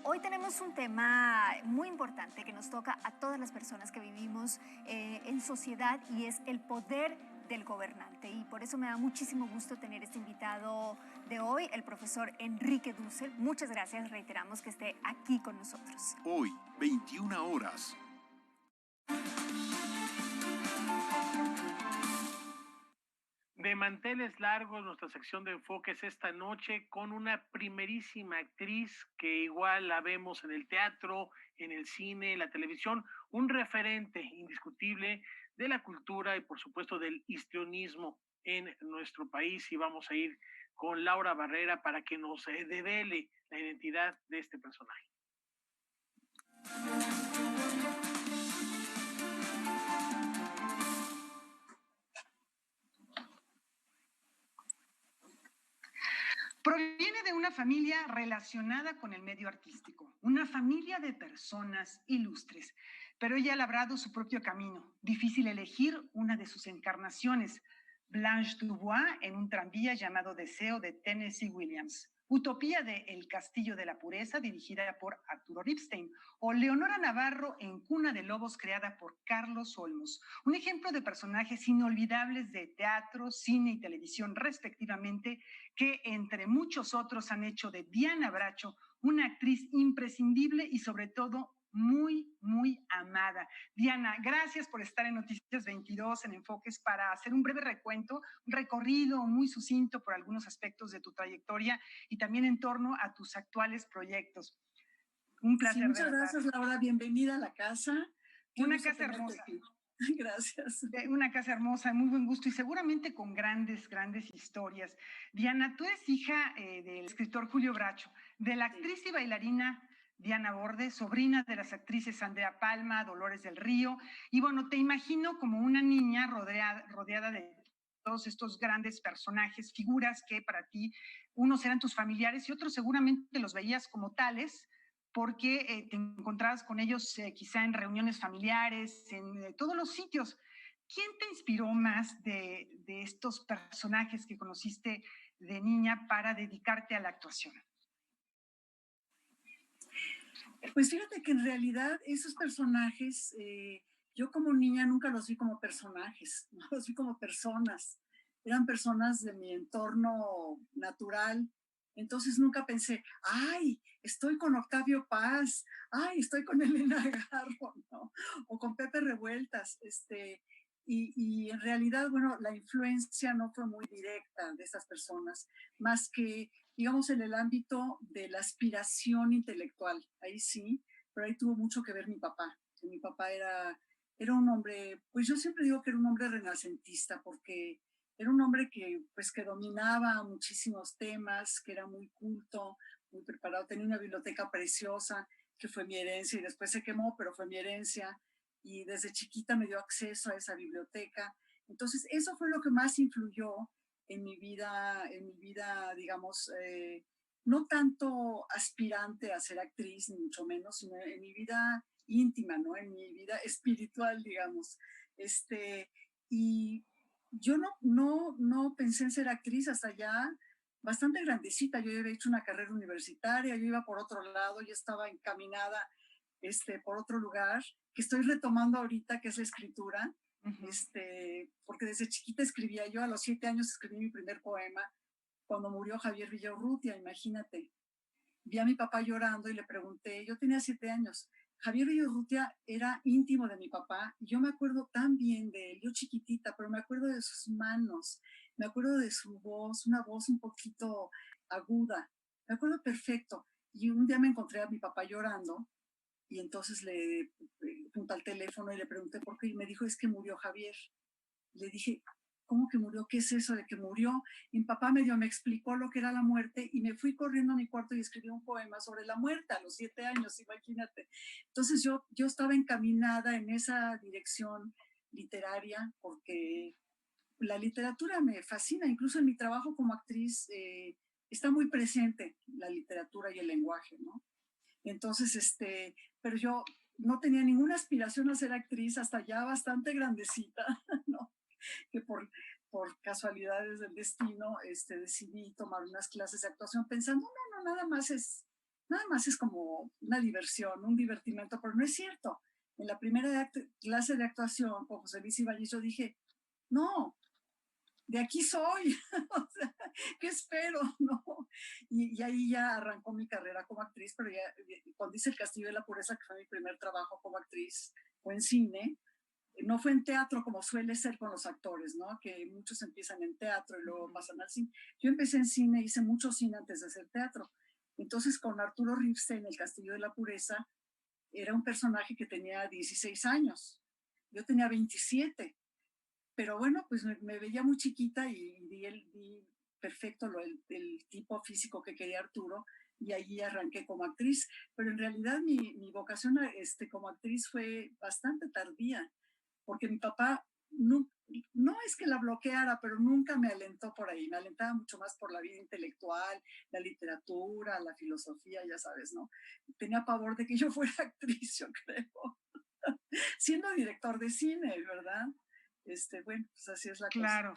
Hoy tenemos un tema muy importante que nos toca a todas las personas que vivimos en sociedad y es el poder del gobernante. Y por eso me da muchísimo gusto tener este invitado de hoy, el profesor Enrique Dussel. Muchas gracias, reiteramos que esté aquí con nosotros. Hoy, 21 horas. De manteles largos, nuestra sección de enfoques esta noche con una primerísima actriz que igual la vemos en el teatro, en el cine, en la televisión, un referente indiscutible de la cultura y por supuesto del histrionismo en nuestro país. Y vamos a ir con Laura Barrera para que nos devele la identidad de este personaje. Proviene de una familia relacionada con el medio artístico, una familia de personas ilustres, pero ella ha labrado su propio camino. Difícil elegir una de sus encarnaciones, Blanche Dubois en un tranvía llamado Deseo de Tennessee Williams, Utopía de El Castillo de la Pureza, dirigida por Arturo Ripstein, o Leonora Navarro en Cuna de Lobos, creada por Carlos Olmos. Un ejemplo de personajes inolvidables de teatro, cine y televisión, respectivamente, que entre muchos otros han hecho de Diana Bracho una actriz imprescindible y sobre todo muy, muy amada. Diana, gracias por estar en Noticias 22 en Enfoques para hacer un breve recuento, un recorrido muy sucinto por algunos aspectos de tu trayectoria y también en torno a tus actuales proyectos. Un placer. Sí, muchas gracias, Laura. Bienvenida a la casa. Una casa hermosa. Gracias. Una casa hermosa, muy buen gusto y seguramente con grandes, grandes historias. Diana, tú eres hija del escritor Julio Bracho, de la actriz y bailarina Diana Borde, sobrina de las actrices Andrea Palma, Dolores del Río, y bueno, te imagino como una niña rodeada de todos estos grandes personajes, figuras que para ti, unos eran tus familiares y otros seguramente los veías como tales, porque te encontrabas con ellos quizá en reuniones familiares, en todos los sitios. ¿Quién te inspiró más de estos personajes que conociste de niña para dedicarte a la actuación? Pues fíjate que en realidad esos personajes, yo como niña nunca los vi como personajes, ¿no? Los vi como personas. Eran personas de mi entorno natural. Entonces nunca pensé, ay, estoy con Octavio Paz, ay, estoy con Elena Garro, ¿no? O con Pepe Revueltas. Y en realidad, bueno, la influencia no fue muy directa de esas personas, más que, digamos, en el ámbito de la aspiración intelectual. Ahí sí, pero ahí tuvo mucho que ver mi papá. Mi papá era un hombre, pues yo siempre digo que era un hombre renacentista, porque era un hombre que dominaba muchísimos temas, que era muy culto, muy preparado, tenía una biblioteca preciosa, que fue mi herencia y después se quemó, pero fue mi herencia. Y desde chiquita me dio acceso a esa biblioteca. Entonces, eso fue lo que más influyó en mi vida, digamos, no tanto aspirante a ser actriz, ni mucho menos, sino en mi vida íntima, ¿no? En mi vida espiritual, digamos. Y yo no pensé en ser actriz hasta ya bastante grandecita. Yo había hecho una carrera universitaria, yo iba por otro lado, yo estaba encaminada por otro lugar, que estoy retomando ahorita, que es la escritura, porque desde chiquita escribía. Yo a los 7 años escribí mi primer poema, cuando murió Javier Villaurrutia, imagínate. Vi a mi papá llorando y le pregunté, yo tenía 7 años, Javier Villaurrutia era íntimo de mi papá, y yo me acuerdo tan bien de él, yo chiquitita, pero me acuerdo de sus manos, me acuerdo de su voz, una voz un poquito aguda, me acuerdo perfecto. Y un día me encontré a mi papá llorando, y entonces junto al teléfono y le pregunté por qué, y me dijo, es que murió Javier. Le dije, ¿cómo que murió? ¿Qué es eso de que murió? Y mi papá medio me explicó lo que era la muerte y me fui corriendo a mi cuarto y escribí un poema sobre la muerte a los 7 años, imagínate. Entonces yo estaba encaminada en esa dirección literaria porque la literatura me fascina, incluso en mi trabajo como actriz está muy presente la literatura y el lenguaje, ¿no? Entonces, pero yo no tenía ninguna aspiración a ser actriz hasta ya bastante grandecita, ¿no? Que por casualidades del destino decidí tomar unas clases de actuación pensando, no, nada más es como una diversión, un divertimento, pero no es cierto. En la primera clase de actuación con José Luis Ibáñez yo dije, no, de aquí soy, o sea, ¿qué espero? ¿No? Y ahí ya arrancó mi carrera como actriz, pero ya cuando hice El Castillo de la Pureza, que fue mi primer trabajo como actriz, fue en cine, no fue en teatro como suele ser con los actores, ¿no? Que muchos empiezan en teatro y luego pasan al cine. Yo empecé en cine, hice mucho cine antes de hacer teatro. Entonces con Arturo Ripstein, El Castillo de la Pureza, era un personaje que tenía 16 años. Yo tenía 27. Pero bueno, pues me veía muy chiquita y di perfecto el tipo físico que quería Arturo y allí arranqué como actriz. Pero en realidad mi vocación como actriz fue bastante tardía, porque mi papá no es que la bloqueara, pero nunca me alentó por ahí. Me alentaba mucho más por la vida intelectual, la literatura, la filosofía, ya sabes, ¿no? Tenía pavor de que yo fuera actriz, yo creo. Siendo director de cine, ¿verdad? Bueno, pues así es la cosa. Claro.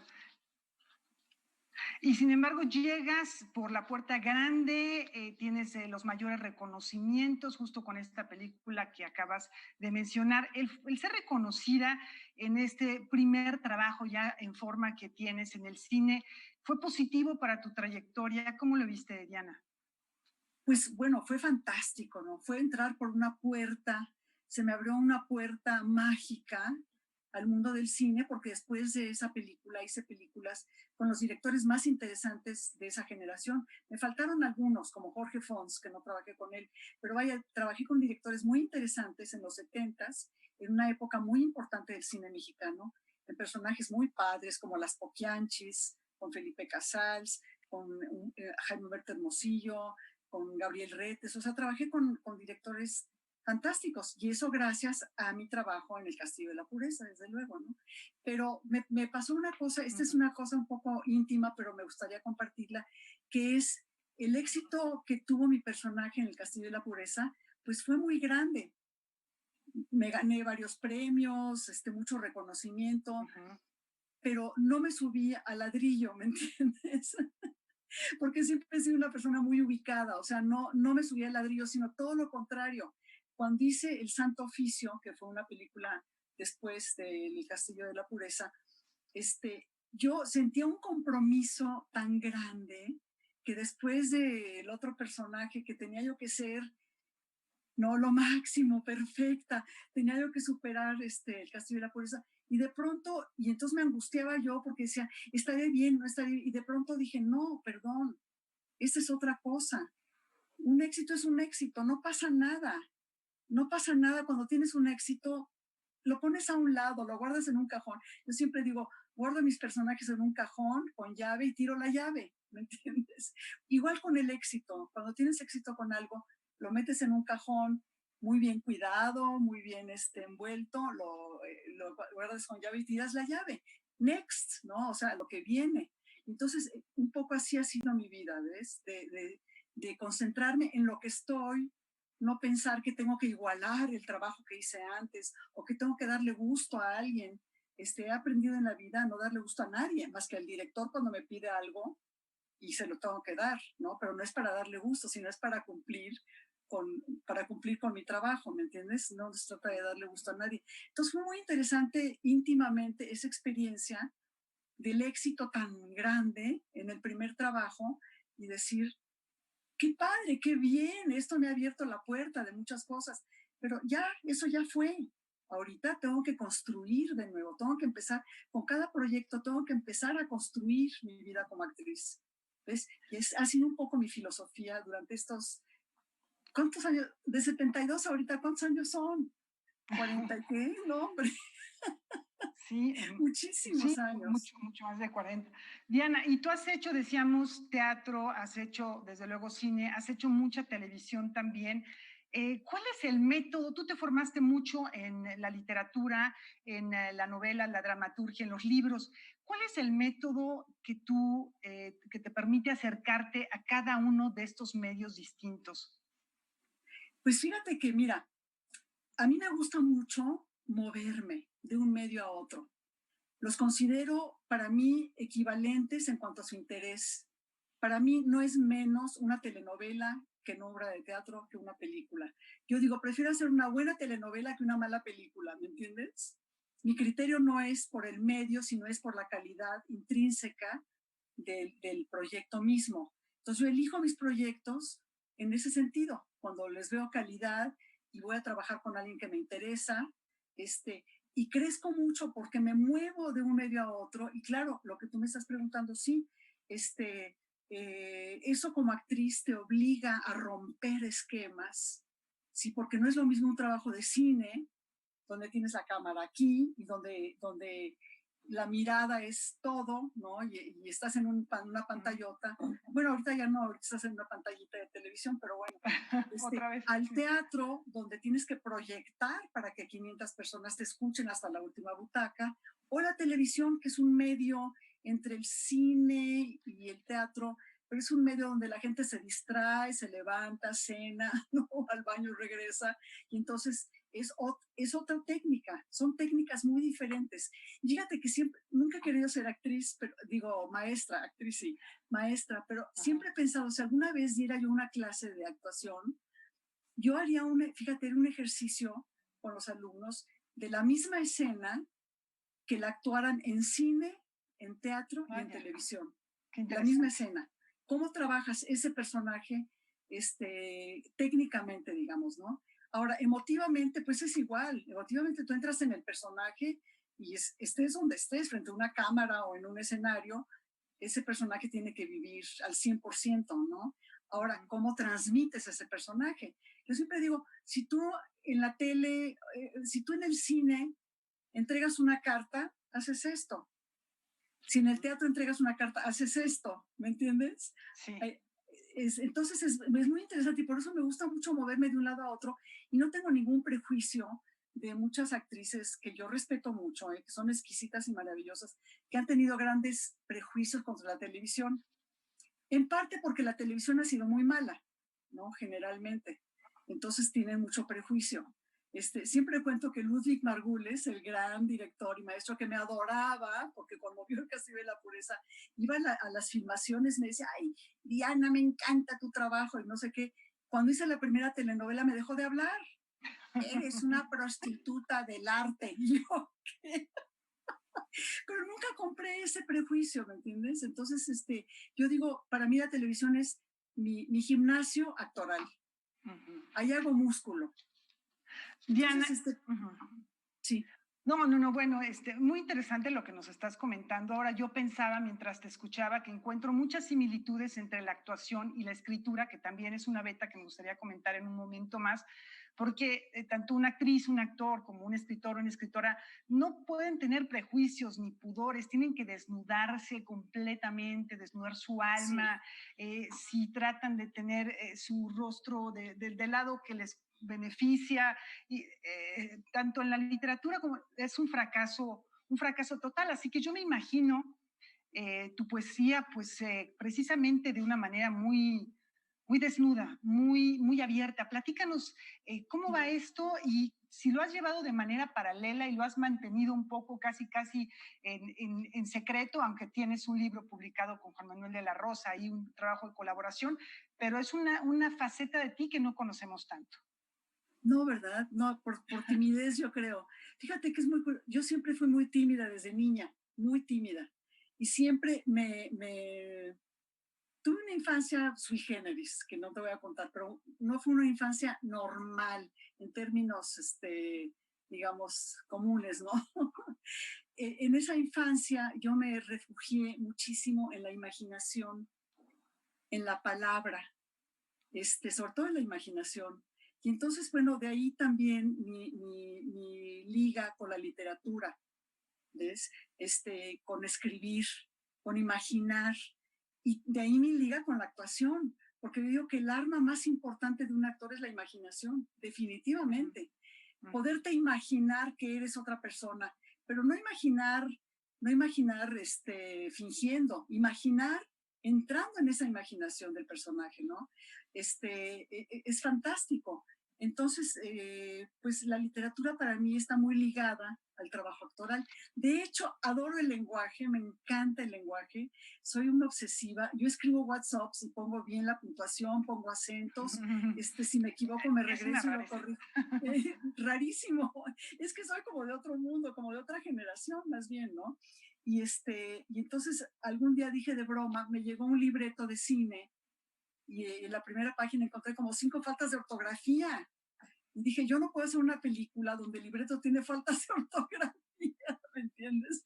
Y sin embargo, llegas por la puerta grande, tienes los mayores reconocimientos justo con esta película que acabas de mencionar. El ser reconocida en este primer trabajo ya en forma que tienes en el cine, ¿fue positivo para tu trayectoria? ¿Cómo lo viste, Diana? Pues bueno, fue fantástico, ¿no? Fue entrar por una puerta, se me abrió una puerta mágica al mundo del cine, porque después de esa película hice películas con los directores más interesantes de esa generación. Me faltaron algunos, como Jorge Fons, que no trabajé con él, pero vaya, trabajé con directores muy interesantes en los 70s, en una época muy importante del cine mexicano, en personajes muy padres como Las Poquianchis, con Felipe Casals, con Jaime Humberto Hermosillo, con Gabriel Retes, o sea, trabajé con directores fantásticos, y eso gracias a mi trabajo en El Castillo de la Pureza, desde luego, ¿no? Pero me pasó una cosa, esta es una cosa un poco íntima, pero me gustaría compartirla, que es el éxito que tuvo mi personaje en El Castillo de la Pureza, pues fue muy grande. Me gané varios premios, mucho reconocimiento, pero no me subí al ladrillo, ¿me entiendes? Porque siempre he sido una persona muy ubicada, o sea, no me subí al ladrillo, sino todo lo contrario. Cuando hice El Santo Oficio, que fue una película después del Castillo de la Pureza, yo sentía un compromiso tan grande que después del otro personaje que tenía yo que ser, no, lo máximo, perfecta, tenía yo que superar El Castillo de la Pureza, y de pronto, y entonces me angustiaba yo porque decía, estaré bien, no estaré bien, y de pronto dije, no, perdón, esta es otra cosa. Un éxito es un éxito, no pasa nada. No pasa nada cuando tienes un éxito, lo pones a un lado, lo guardas en un cajón. Yo siempre digo, guardo mis personajes en un cajón con llave y tiro la llave, ¿me entiendes? Igual con el éxito, cuando tienes éxito con algo, lo metes en un cajón muy bien cuidado, muy bien envuelto, lo guardas con llave y tiras la llave. Next, ¿no? O sea, lo que viene. Entonces, un poco así ha sido mi vida, ¿ves? De concentrarme en lo que estoy, no pensar que tengo que igualar el trabajo que hice antes o que tengo que darle gusto a alguien. He aprendido en la vida a no darle gusto a nadie, más que al director cuando me pide algo y se lo tengo que dar, ¿no? Pero no es para darle gusto, sino es para cumplir con mi trabajo, ¿me entiendes? No se trata de darle gusto a nadie. Entonces fue muy interesante íntimamente esa experiencia del éxito tan grande en el primer trabajo y decir, qué padre, qué bien, esto me ha abierto la puerta de muchas cosas, pero ya, eso ya fue. Ahorita tengo que construir de nuevo, tengo que empezar, con cada proyecto tengo que empezar a construir mi vida como actriz. ¿Ves? Y ha sido un poco mi filosofía durante estos, ¿cuántos años? De 72 ahorita, ¿cuántos años son? ¿40 y qué? No, hombre. Sí, muchísimos años. Mucho más de 40. Diana, y tú has hecho, decíamos, teatro, has hecho, desde luego, cine, has hecho mucha televisión también. ¿Cuál es el método? Tú te formaste mucho en la literatura, en la novela, la dramaturgia, en los libros. ¿Cuál es el método que que te permite acercarte a cada uno de estos medios distintos? Pues fíjate que, mira, a mí me gusta mucho moverme de un medio a otro. Los considero para mí equivalentes en cuanto a su interés. Para mí no es menos una telenovela que una obra de teatro que una película. Yo digo, prefiero hacer una buena telenovela que una mala película, ¿me entiendes? Mi criterio no es por el medio, sino es por la calidad intrínseca del proyecto mismo. Entonces yo elijo mis proyectos en ese sentido, cuando les veo calidad y voy a trabajar con alguien que me interesa, y crezco mucho porque me muevo de un medio a otro. Y claro, lo que tú me estás preguntando, sí, eso como actriz te obliga a romper esquemas, sí, porque no es lo mismo un trabajo de cine, donde tienes la cámara aquí y donde la mirada es todo, ¿no? Y estás en una pantallota. Bueno, ahorita ya no, ahorita estás en una pantallita de televisión, pero bueno. Otra vez. Al teatro, donde tienes que proyectar para que 500 personas te escuchen hasta la última butaca, o la televisión, que es un medio entre el cine y el teatro, pero es un medio donde la gente se distrae, se levanta, cena, ¿no? Al baño regresa, y entonces es otra técnica, son técnicas muy diferentes. Y fíjate que siempre, nunca he querido ser actriz, pero digo maestra, actriz sí, maestra, pero siempre he pensado, si alguna vez diera yo una clase de actuación, yo haría fíjate, un ejercicio con los alumnos de la misma escena que la actuaran en cine, en teatro y en televisión. La misma escena. ¿Cómo trabajas ese personaje técnicamente, digamos, ¿no? Ahora, emotivamente, pues es igual. Emotivamente tú entras en el personaje y estés donde estés, frente a una cámara o en un escenario, ese personaje tiene que vivir al 100%, ¿no? Ahora, ¿cómo transmites ese personaje? Yo siempre digo, si tú en la tele, si tú en el cine entregas una carta, haces esto. Si en el teatro entregas una carta, haces esto, ¿me entiendes? Sí. Entonces es muy interesante y por eso me gusta mucho moverme de un lado a otro y no tengo ningún prejuicio de muchas actrices que yo respeto mucho, que son exquisitas y maravillosas, que han tenido grandes prejuicios contra la televisión, en parte porque la televisión ha sido muy mala, ¿no? Generalmente. Entonces tienen mucho prejuicio. Siempre cuento que Ludwig Margules, el gran director y maestro que me adoraba, porque cuando vio el Castillo de la Pureza, iba a las filmaciones, me decía, ay, Diana, me encanta tu trabajo y no sé qué. Cuando hice la primera telenovela me dejó de hablar. Eres una prostituta del arte. Y yo, ¿qué? Pero nunca compré ese prejuicio, ¿me entiendes? Entonces, yo digo, para mí la televisión es mi gimnasio actoral. Ahí hago músculo. Diana, entonces, sí. No, bueno, muy interesante lo que nos estás comentando. Ahora yo pensaba mientras te escuchaba que encuentro muchas similitudes entre la actuación y la escritura, que también es una beta que me gustaría comentar en un momento más, porque tanto una actriz, un actor, como un escritor o una escritora no pueden tener prejuicios ni pudores, tienen que desnudarse completamente, desnudar su alma, sí. Si tratan de tener su rostro del lado que les beneficia, y, tanto en la literatura como es un fracaso total. Así que yo me imagino tu poesía, pues precisamente de una manera muy desnuda, muy abierta. Platícanos cómo va esto y si lo has llevado de manera paralela y lo has mantenido un poco casi en secreto, aunque tienes un libro publicado con Juan Manuel de la Rosa y un trabajo de colaboración, pero es una faceta de ti que no conocemos tanto. No, ¿verdad? No, por timidez yo creo. Fíjate que yo siempre fui muy tímida desde niña, muy tímida. Y siempre tuve una infancia sui generis, que no te voy a contar, pero no fue una infancia normal en términos, digamos, comunes, ¿no? En esa infancia yo me refugié muchísimo en la imaginación, en la palabra, sobre todo en la imaginación. Y entonces, bueno, de ahí también mi liga con la literatura. ¿ves? Con escribir, con imaginar. Y de ahí mi liga con la actuación, porque yo digo que el arma más importante de un actor es la imaginación, definitivamente. Poderte imaginar que eres otra persona, pero no imaginar fingiendo, imaginar entrando en esa imaginación del personaje, ¿no? Es fantástico. Entonces, pues la literatura para mí está muy ligada al trabajo actoral. De hecho, adoro el lenguaje, me encanta el lenguaje, soy una obsesiva. Yo escribo WhatsApps y pongo bien la puntuación, pongo acentos, si me equivoco me regreso y lo corrijo. Rarísimo, es que soy como de otro mundo, como de otra generación más bien, ¿no? Y entonces algún día dije de broma, me llegó un libreto de cine y en la primera página encontré como 5 faltas de ortografía. Y dije, yo no puedo hacer una película donde el libreto tiene faltas de ortografía, ¿me entiendes?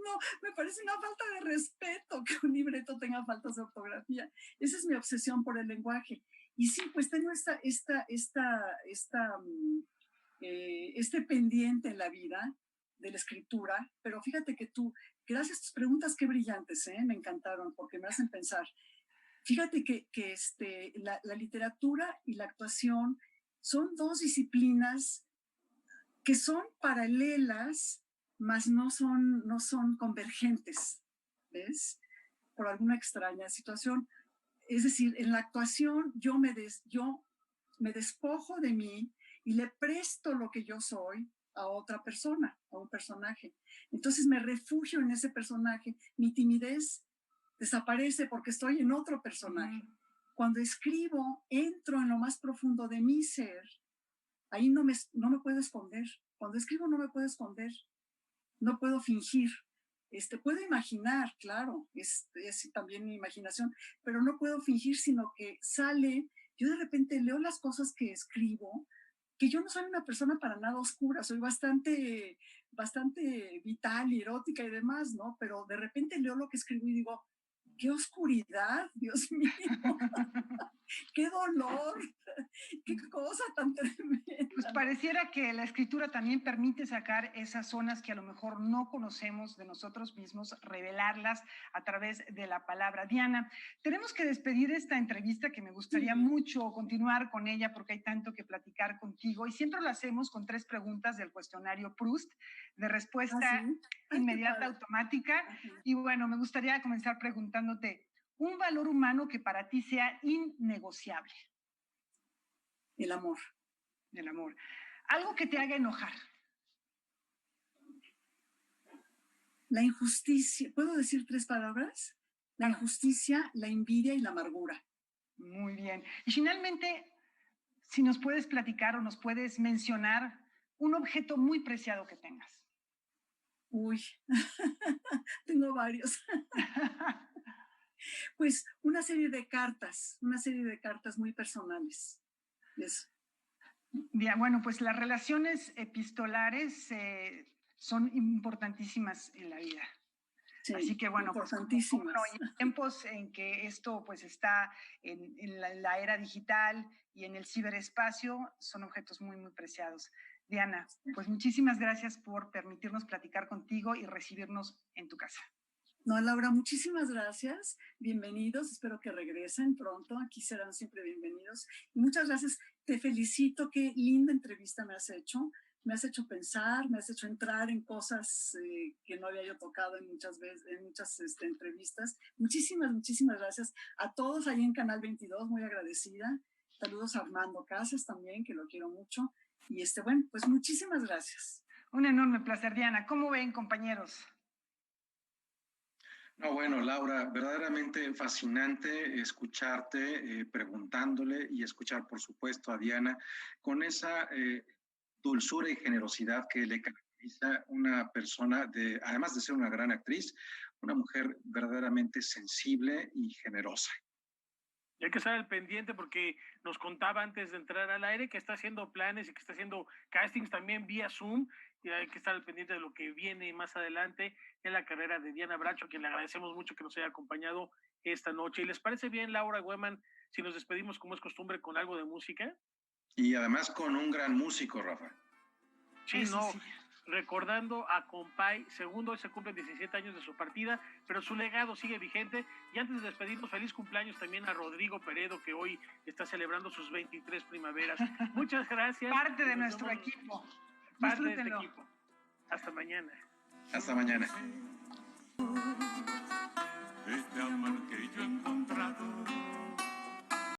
No, me parece una falta de respeto que un libreto tenga faltas de ortografía. Esa es mi obsesión por el lenguaje. Y sí, pues tengo este pendiente en la vida de la escritura, pero fíjate que tú, gracias a tus preguntas, qué brillantes, me encantaron porque me hacen pensar. Fíjate que la literatura y la actuación son 2 disciplinas que son paralelas, mas no son convergentes, ¿ves? Por alguna extraña situación. Es decir, en la actuación yo me despojo de mí y le presto lo que yo soy a otra persona, a un personaje. Entonces me refugio en ese personaje. Mi timidez desaparece porque estoy en otro personaje. Cuando escribo, entro en lo más profundo de mi ser. Ahí no me puedo esconder. Cuando escribo no me puedo esconder. No puedo fingir. Puedo imaginar, claro, es también mi imaginación, pero no puedo fingir, sino que sale. Yo de repente leo las cosas que escribo, que yo no soy una persona para nada oscura, soy bastante vital y erótica y demás, ¿no? Pero de repente leo lo que escribo y digo, ¡qué oscuridad, Dios mío! ¡Qué dolor! ¡Qué cosa tan tremenda! Pues pareciera que la escritura también permite sacar esas zonas que a lo mejor no conocemos de nosotros mismos, revelarlas a través de la palabra. Diana, tenemos que despedir esta entrevista, que me gustaría mucho continuar con ella porque hay tanto que platicar contigo, y siempre lo hacemos con 3 preguntas del cuestionario Proust, de respuesta inmediata, automática. Y bueno, me gustaría comenzar preguntándote, un valor humano que para ti sea innegociable. El amor. El amor. Algo que te haga enojar. La injusticia. ¿Puedo decir 3 palabras? La injusticia, la envidia y la amargura. Muy bien. Y finalmente, si nos puedes platicar o nos puedes mencionar un objeto muy preciado que tengas. Uy, tengo varios. Pues una serie de cartas muy personales. Eso. Bien, bueno, pues las relaciones epistolares son importantísimas en la vida. Sí, así que bueno, pues en tiempos en que esto pues está en la era digital y en el ciberespacio, son objetos muy, muy preciados. Diana, pues muchísimas gracias por permitirnos platicar contigo y recibirnos en tu casa. No, Laura, muchísimas gracias. Bienvenidos. Espero que regresen pronto. Aquí serán siempre bienvenidos. Y muchas gracias. Te felicito. Qué linda entrevista me has hecho. Me has hecho pensar, me has hecho entrar en cosas que no había yo tocado en muchas entrevistas. Muchísimas gracias a todos ahí en Canal 22. Muy agradecida. Saludos a Armando Casas también, que lo quiero mucho. Y bueno, pues muchísimas gracias. Un enorme placer, Diana. ¿Cómo ven, compañeros? No, bueno, Laura, verdaderamente fascinante escucharte preguntándole y escuchar, por supuesto, a Diana con esa dulzura y generosidad que le caracteriza una persona, además de ser una gran actriz, una mujer verdaderamente sensible y generosa. Y hay que estar al pendiente porque nos contaba antes de entrar al aire que está haciendo planes y que está haciendo castings también vía Zoom, y hay que estar al pendiente de lo que viene más adelante en la carrera de Diana Bracho, a quien le agradecemos mucho que nos haya acompañado esta noche. ¿Y les parece bien, Laura Gueman, si nos despedimos como es costumbre con algo de música? Y además con un gran músico, Rafa. Sí, no. Sí. recordando a Compay Segundo. Hoy se cumplen 17 años de su partida, pero su legado sigue vigente. Y antes de despedirnos, feliz cumpleaños también a Rodrigo Peredo, que hoy está celebrando sus 23 primaveras. Muchas gracias. Parte de nuestro equipo. Parte de este equipo. Hasta mañana. Hasta mañana.